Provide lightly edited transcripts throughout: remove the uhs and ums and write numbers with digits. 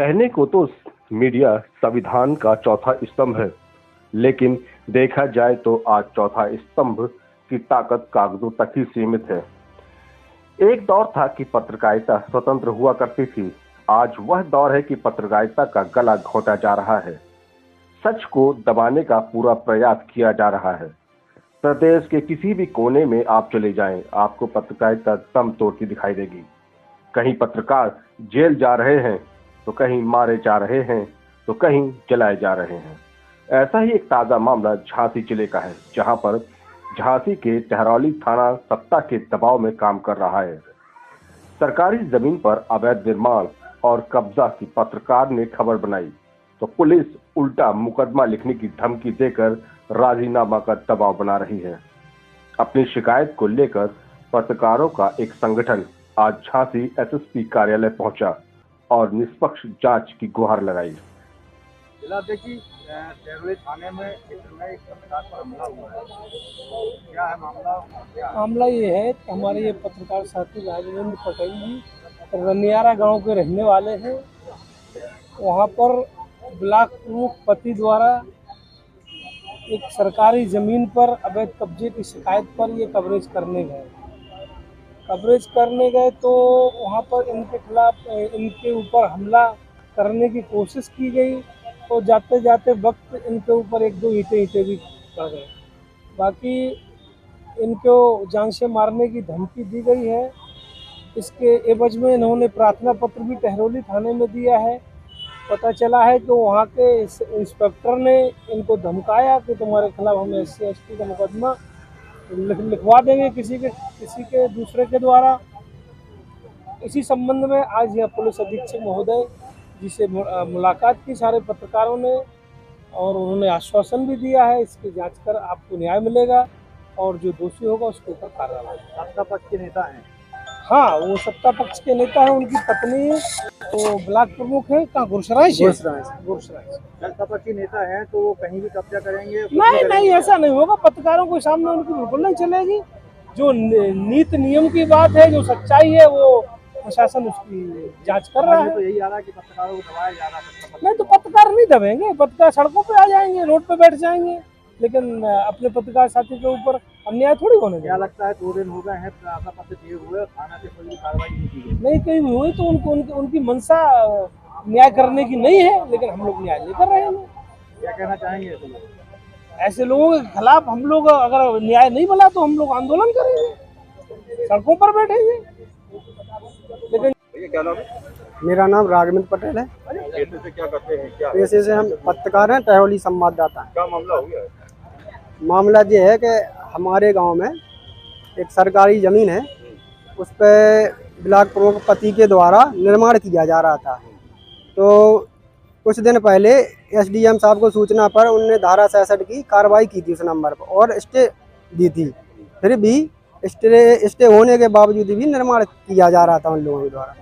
कहने को तो मीडिया संविधान का चौथा स्तंभ है, लेकिन देखा जाए तो आज चौथा स्तंभ की ताकत कागजों तक ही सीमित है। एक दौर था कि पत्रकारिता स्वतंत्र हुआ करती थी। आज वह दौर है कि पत्रकारिता का गला घोंटा जा रहा है। सच को दबाने का पूरा प्रयास किया जा रहा है। प्रदेश के किसी भी कोने में आप चले जाएं, आपको पत्रकारिता दम तोड़ती दिखाई देगी। कहीं पत्रकार जेल जा रहे हैं, तो कहीं मारे जा रहे हैं, तो कहीं जलाए जा रहे हैं। ऐसा ही एक ताजा मामला झांसी जिले का है, जहां पर झांसी के टहरौली थाना सत्ता के दबाव में काम कर रहा है। सरकारी जमीन पर अवैध निर्माण और कब्जा की पत्रकार ने खबर बनाई, तो पुलिस उल्टा मुकदमा लिखने की धमकी देकर राजीनामा का दबाव बना रही है। अपनी शिकायत को लेकर पत्रकारों का एक संगठन आज झांसी एसएसपी कार्यालय पहुंचा और निष्पक्ष जांच की गुहार लगाई। टहरौली थाने में एक पत्रकार पर हमला हुआ है, क्या है मामला? मामला ये है कि हमारे ये पत्रकार साथी राजेंद्र पटेल जी रनियारा गांव के रहने वाले हैं। वहां पर ब्लॉक प्रमुख पति द्वारा एक सरकारी ज़मीन पर अवैध कब्जे की शिकायत पर ये कवरेज करने गए तो वहां पर इनके खिलाफ इनके ऊपर हमला करने की कोशिश की गई, तो जाते जाते वक्त इनके ऊपर एक दो ईंटें भी पड़ गए। बाकी इनको जान से मारने की धमकी दी गई है। इसके एवज में इन्होंने प्रार्थना पत्र भी टहरौली थाने में दिया है। पता चला है कि वहाँ के इंस्पेक्टर ने इनको धमकाया कि तुम्हारे खिलाफ हम SC/ST का मुकदमा लिखवा देंगे किसी के दूसरे के द्वारा। इसी संबंध में आज यहाँ पुलिस अधीक्षक महोदय जिसे मुलाकात की सारे पत्रकारों ने, और उन्होंने आश्वासन भी दिया है इसकी जांच कर आपको न्याय मिलेगा और जो दोषी होगा उसके ऊपर कार्रवाई। सत्ता पक्ष के नेता हैं? हाँ, वो सत्ता पक्ष के नेता है। उनकी पत्नी तो ब्लॉक प्रमुख है, कहाँ गुरसराय से। सत्ता पक्ष के नेता हैं तो वो कहीं भी कब्जा करेंगे? नहीं, ऐसा नहीं होगा। पत्रकारों के सामने उनकी बिल्कुल नहीं चलेगी। जो नीति नियम की बात है, जो सच्चाई है, वो प्रशासन उसकी जांच कर रहा है। तो यही आ रहा है कि पत्रकारों को दबाया जा रहा है। नहीं, तो पत्रकार नहीं दबेंगे। पत्रकार सड़कों पे आ जाएंगे, रोड पे बैठ जाएंगे, लेकिन अपने पत्रकार साथी के ऊपर अन्याय थोड़ी होने क्या लगता है 2 दिन हो गए हैं प्रार्थना पत्र दिए हुए, थाना से कोई कार्रवाई नहीं की गई? नहीं, कहीं हुई तो उनकी मंशा न्याय करने की नहीं है, लेकिन हम लोग न्याय नहीं कर रहे हैं। क्या कहना चाहेंगे ऐसे लोगों के खिलाफ हम लोग अगर न्याय नहीं मिला तो हम लोग आंदोलन करेंगे, सड़कों पर बैठेंगे। लेकिन क्या नाम है? मेरा नाम राघवेंद्र पटेल है। पेशे से क्या करते हैं? क्या पेशे से हम पत्रकार हैं, टहरौली संवाददाता हैं। क्या मामला हो गया है? मामला ये है कि हमारे गांव में एक सरकारी ज़मीन है, उस पर ब्लॉक प्रमुख पति के द्वारा निर्माण किया जा रहा था। तो कुछ दिन पहले SDM साहब को सूचना पर उनने धारा 66 की कार्रवाई की थी उस नंबर पर और स्टे दी थी। फिर भी स्टे होने के बावजूद भी निर्माण किया जा रहा था उन लोगों के द्वारा।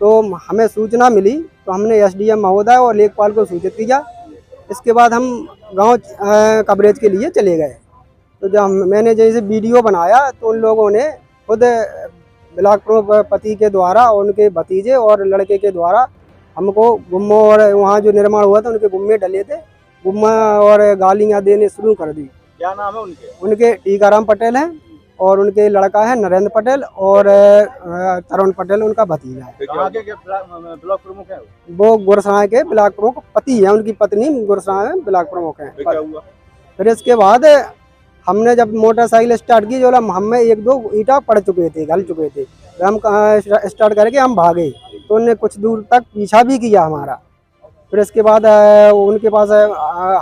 तो हमें सूचना मिली तो हमने SDM महोदय और लेखपाल को सूचित किया। इसके बाद हम गांव कवरेज के लिए चले गए। तो जब मैंने जैसे वीडियो बनाया तो उन लोगों ने खुद ब्लॉक प्रमुख पति के द्वारा और उनके भतीजे और लड़के के द्वारा हमको गुम्मा, और वहाँ जो निर्माण हुआ था उनके गुम्मे डले थे, गुम्मा और गालियाँ देने शुरू कर दी। क्या नाम है उनके? उनके टीकाराम पटेल हैं और उनके लड़का है नरेंद्र पटेल और तरुण पटेल उनका भतीजा है। ब्लॉक प्रमुख है वो गुरसराय के ब्लॉक प्रमुख पति है, उनकी पत्नी गुरसराय में ब्लॉक प्रमुख है। फिर इसके बाद हमने जब मोटरसाइकिल स्टार्ट की, जो हमें 1-2 ईंटा पड़ चुके थे, गल चुके थे, तो हम स्टार्ट करके हम भागे तो उन्होंने कुछ दूर तक पीछा भी किया हमारा। फिर इसके बाद उनके पास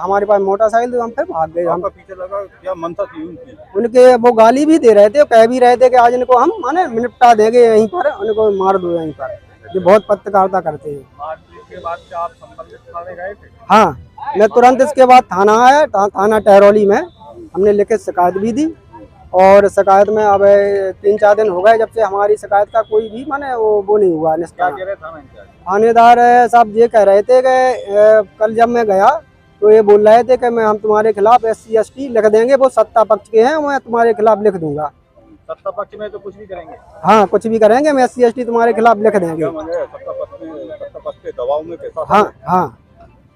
हमारे पास मोटरसाइकिल, तो हम फिर भाग गए। हम पीछे लगा, क्या मनसा थी उनकी? उनके वो गाली भी दे रहे थे, कह भी रहे थे कि आज इनको हम माने निपटा देंगे, यहीं पर उनको मार दो यहीं पर। ये बहुत पत्रकारिता करते हैं। के बाद क्या आप संबंधित थाने गए थे? हाँ, मैं तुरंत इसके बाद थाना आया। थाना टहरौली में हमने लिखित शिकायत भी दी और शिकायत में अब 3-4 दिन हो गए जब से हमारी शिकायत का कोई भी माने वो नहीं हुआ निस्तारण। थानेदार साहब ये कह रहे थे कि कल जब मैं गया तो ये बोल रहे थे कि हम तुम्हारे खिलाफ SC/ST लिख देंगे, वो सत्ता पक्ष के हैं, मैं तुम्हारे खिलाफ लिख दूंगा। सत्ता पक्ष में तो कुछ भी करेंगे? हाँ, कुछ भी करेंगे, मैं SC/ST तुम्हारे खिलाफ लिख देंगे। सत्ता पक्ष चाहते हैं सत्ता पक्ष के दबाव में पैसा? हाँ हाँ,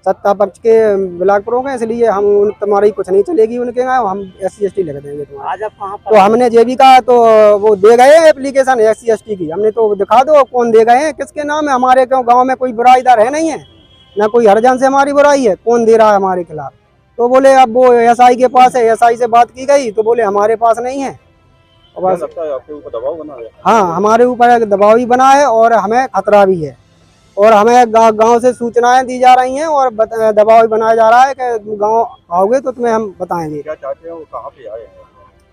सत्ता पक्ष के ब्लॉक प्रमुख हैं, इसलिए हम तुम्हारी कुछ नहीं चलेगी उनके यहाँ, हम SC/ST लिख देंगे तुम्हारा। आज आप कहाँ पर? तो हमने जे भी कहा, तो वो दे गए हैं एप्लीकेशन SC/ST की। हमने तो दिखा दो कौन दे गए हैं, किसके नाम है। हमारे क्यों गांव में कोई बुराईदार है नहीं है, ना कोई हरजान से हमारी बुराई है, कौन दे रहा है हमारे खिलाफ। तो बोले अब वो SI के पास है, SI से बात की गई तो बोले हमारे पास नहीं है। क्या लगता है आपके ऊपर दबाव बना है? हाँ, हमारे ऊपर एक दबाव भी बना है और हमें खतरा भी है, और हमें गांव से सूचनाएं दी जा रही हैं और दबाव भी बनाया जा रहा है कि गांव आओगे तो तुम्हें हम बताएंगे। क्या चाहते हैं, वो कहाँ पे आए हैं?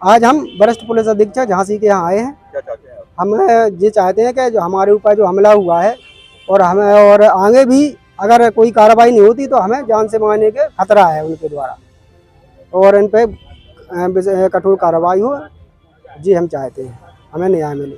आज हम वरिष्ठ पुलिस अधीक्षक झांसी के यहाँ आए हैं। क्या चाहते हैं आप? हम ये चाहते हैं कि जो हमारे ऊपर जो हमला हुआ है, और हमें और आगे भी अगर कोई कार्रवाई नहीं होती तो हमें जान से मारने के खतरा है उनके द्वारा, और इन पे कठोर कार्रवाई हो, जी हम चाहते हैं, हमें न्याय मिले।